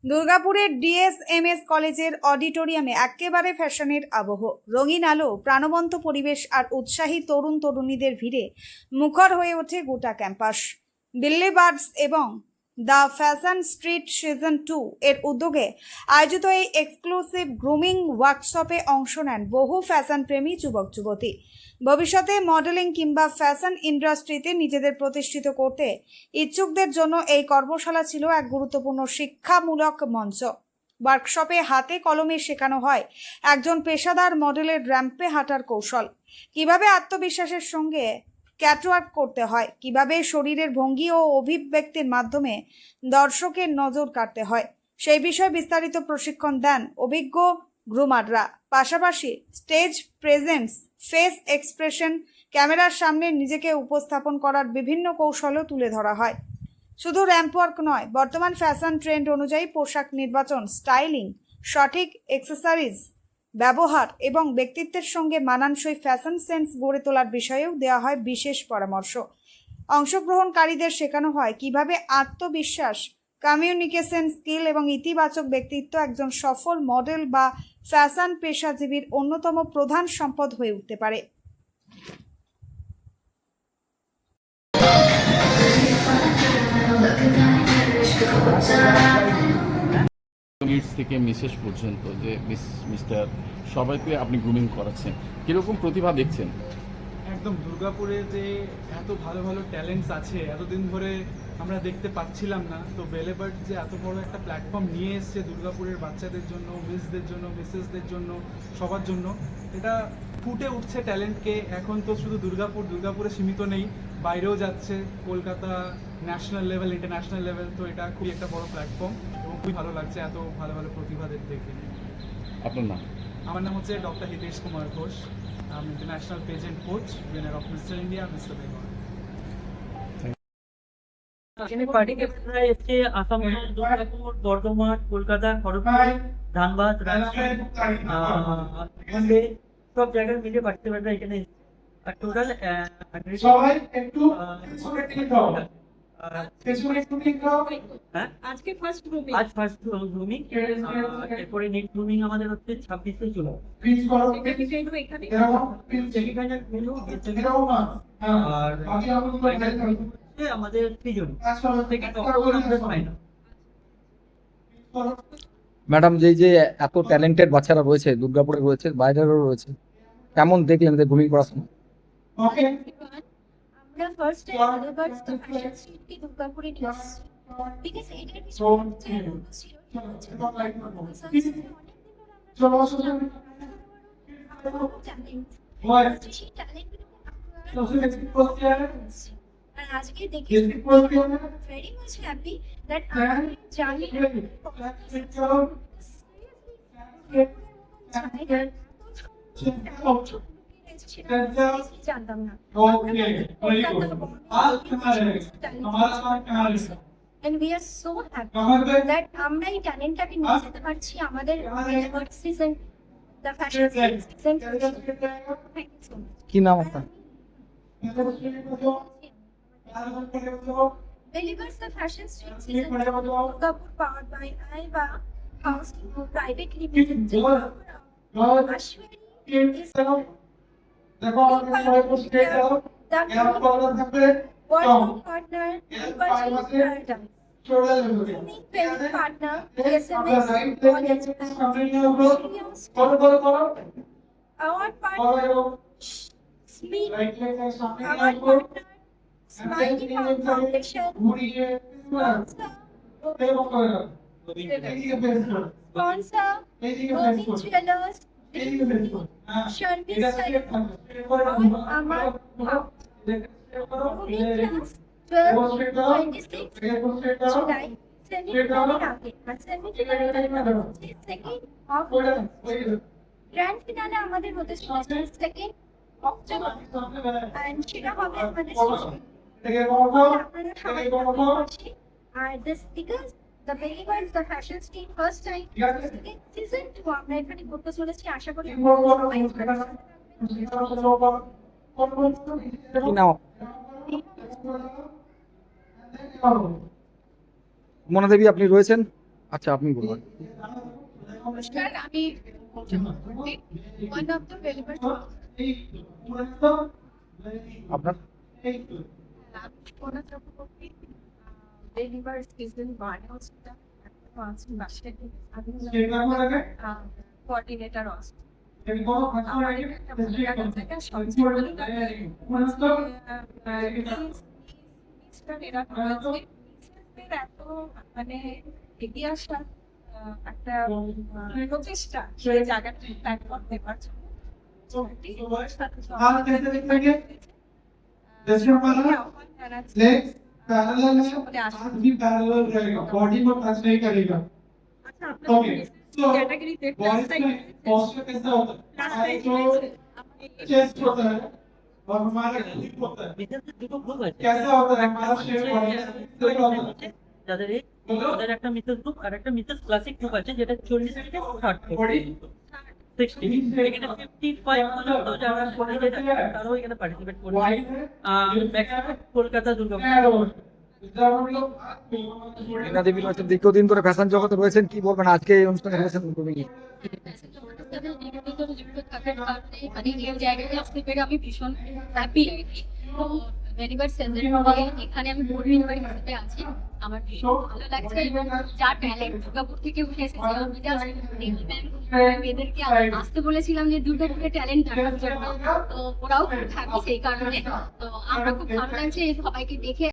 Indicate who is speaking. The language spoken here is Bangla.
Speaker 1: দুর্গাপুরের ডিএসএমএস কলেজের অডিটোরিয়ামে একেবারে ফ্যাশনের আবহ, রঙিন আলো, প্রাণবন্ত পরিবেশ আর উৎসাহী তরুণ তরুণীদের ভিড়ে মুখর হয়ে ওঠে গোটা ক্যাম্পাস। দিল্লি বার্ডস এবং দ্য ফ্যাশন স্ট্রিট সিজন 2 এর উদ্যোগে আয়োজিত এই এক্সক্লুসিভ গ্রুমিং ওয়ার্কশপে অংশ নেন বহু ফ্যাশন প্রেমী যুবক যুবতী। ভবিষ্যতে মডেলিং কিংবা ফ্যাশন ইন্ডাস্ট্রিতে নিজেদের প্রতিষ্ঠিত করতে ইচ্ছুকদের জন্য এই কর্মশালা ছিল এক গুরুত্বপূর্ণ শিক্ষামূলক মঞ্চ। ওয়ার্কশপে হাতে কলমে শেখানো হয় একজন পেশাদার মডেলের র্যাম্পে হাঁটার কৌশল, কিভাবে আত্মবিশ্বাসের সঙ্গে ক্যাটওয়ার্ক করতে হয়, কিভাবে শরীরের ভঙ্গি ও অভিব্যক্তির মাধ্যমে দর্শকের নজর কাড়তে হয়, সেই বিষয়ে বিস্তারিত প্রশিক্ষণ দেন অভিজ্ঞ গ্রুমাররা। পাশাপাশি স্টেজ প্রেজেন্স, ফেস এক্সপ্রেশন, ক্যামেরার সামনে নিজেকে উপস্থাপন করার বিভিন্ন কৌশলও তুলে ধরা হয়। শুধু র্যাম্প ওয়ার্ক নয়, বর্তমান ফ্যাশন ট্রেন্ড অনুযায়ী পোশাক নির্বাচন, স্টাইলিং, সঠিক অ্যাক্সেসরিজ ব্যবহার এবং ব্যক্তিত্বের সঙ্গে মানানসই ফ্যাশন সেন্স গড়ে তোলার বিষয়েও দেওয়া হয় বিশেষ পরামর্শ। অংশগ্রহণকারীদের শেখানো হয় কিভাবে আত্মবিশ্বাস, কমিউনিকেশন স্কিল এবং ইতিবাচক ব্যক্তিত্ব একজন সফল মডেল বা ফ্যাশন পেশাজীবীর অন্যতম প্রধান সম্পদ হয়ে উঠতে পারে।
Speaker 2: মিডস থেকে মিসেস পর্যন্ত যে মিস্টার সবাইকে আপনি গ্রুমিং করাচ্ছেন, কিরকম প্রতিভা দেখছেন?
Speaker 3: একদম দুর্গাপুরে যে এত ভালো ভালো ট্যালেন্টস আছে এতদিন ধরে আমরা দেখতে পাচ্ছিলাম না, তো বেলে বার্ড যে এত বড় একটা প্ল্যাটফর্ম নিয়ে এসছে দুর্গাপুরের বাচ্চাদের জন্য, মিসদের জন্য, মিসেসদের জন্য, সবার জন্য, এটা ফুটে উঠছে ট্যালেন্টকে। এখন তো শুধু দুর্গাপুরে সীমিত নেই, বাইরেও যাচ্ছে, Kolkata, national level, international level. তো এটা খুবই একটা বড় প্ল্যাটফর্ম এবং খুবই ভালো লাগছে এত ভালো ভালো প্রতিভাদের দেখে।
Speaker 2: আপনার নাম?
Speaker 3: আমার নাম হচ্ছে doctor Hitesh Kumar Ghosh. I'm international pageant coach, winner of Mr. India, Mr. Bengal.
Speaker 4: Particular এসছে আসাম, দুর্গাপুর, বর্ধমান, কলকাতা, খড়গপুর, ধানবাদ, রাঁচি, সব জায়গায় মিলে পার্টিসিপেন্টরা এখানে আর টোটাল
Speaker 5: সবাই একটু
Speaker 4: আজকে ফার্স্ট গ্রুমিং, এরপরে নেক্সট গ্রুমিং আমাদের হচ্ছে 26শে জুলাই। আর আমাদের তিনজন
Speaker 6: ম্যাডাম, যে এত ট্যালেন্টেড বাচ্চারা রয়েছে, দুর্গাপুরে রয়েছে, বাইরেরও রয়েছে, কেমন দেখলেন এদের গ্রুমিং করার সময়?
Speaker 7: আমরা ফার্স্ট টাইম এবারস দ্য ফ্যাশন স্ট্রিট কি দুর্গাপুরে নিয়েছি, বিকজ এটার পিছনে ছিল আর আজকে দেখি ভেরি মাচ হ্যাপি দ্যাট আমি জানি জানতাম না। And we are so happy that আমরা এই ট্যালেন্টটাকে নিয়ে যেতে পারছি আমাদের সিজন, দ্য ফ্যাশন সিজন।
Speaker 6: কি নাম আপনার?
Speaker 7: Delivers the fashion street season Durgapur, powered by Aiba Housing Private Limited. Ashwini is the world partner, payment partner, SMS, college, our partner, Smith, our partner, Smiley Foundation, sponsor, Govind Jewellers, Sharmis Amar, Govind 26 July, semi-final আগে, আর semi-final second of grand finale আমাদের হতে চলেছে 2nd October, and সেটা হবে আমাদের আপনারা সবাই করছি। আর this because the Belly Birds, the fashion street first time season 2 আমরা এখানে করতে চলেছি, আশা করি
Speaker 6: কি নাম? মনা দেবী, আপনি রয়েছেন আচ্ছা, আপনি বলুন।
Speaker 7: নমস্কার, আমি ওয়ান অফ দ্য ভেলিভার
Speaker 6: আপনার
Speaker 7: কোনা চক্রবর্তী ভেলিভার সিজন 1 হসপিটাল বাসে আমি কোঅর্ডিনেটর অস্ট আমার একটা ভূমিকা থেকে সবচেয়ে ভালো লাগে এরা করেছে এত মানে এগিয়ে আসা একটা প্রচেষ্টা সেই জায়গাটা ত্যাগ করতে পারছে
Speaker 5: लेग्स पैरेलल है, हाथ भी पैरेलल रहेगा, बॉडी को टच नहीं करेगा। ओके, तो बॉडी में पोस्चर कैसा होता है? तो चेस्ट होता है और हमारा हिप होता है।
Speaker 4: বিজনেসের দুটো গ্রুপ আছে।
Speaker 5: कैसा होता है हमारा शेप
Speaker 4: যাদের ওদের একটা মিসেস গ্রুপ আর একটা মিসেস ক্লাসিক গ্রুপ আছে, যেটা 40 থেকে 60 পর্যন্ত 60 এখানে 55 পর্যন্ত যারা কলেজে যাচ্ছে তারাও এখানে পার্টিসিপেট করছে। ম্যাক্সিমাম কলকাতা দুর্গাপুর।
Speaker 6: রীনা দেবী রয়েছেন, দীর্ঘদিন ধরে ফ্যাশন জগতে রয়েছেন, কি বলবেন আজকে এই অনুষ্ঠানে রয়েছেন তুমি কি?
Speaker 7: মানে এই জায়গায় আসতে পেরে আমি ভীষণ হ্যাপি আর কি। তো ভেলিভার সিজন এখানে আমি বোর্ড মেম্বার হিসেবে আছি, আমার ভীষণ ভালো লাগছে এবং যা ট্যালেন্ট দুর্গাপুর থেকে উঠে এসেছে আমি জাস্ট এদেরকে আসতে বলেছিলাম যে দুর্গাপুরে ট্যালেন্ট দেখার জন্য, তো ওরাও খুব হ্যাপি সেই কারণে। তো আমরা খুব ভালো লাগছে সবাইকে দেখে।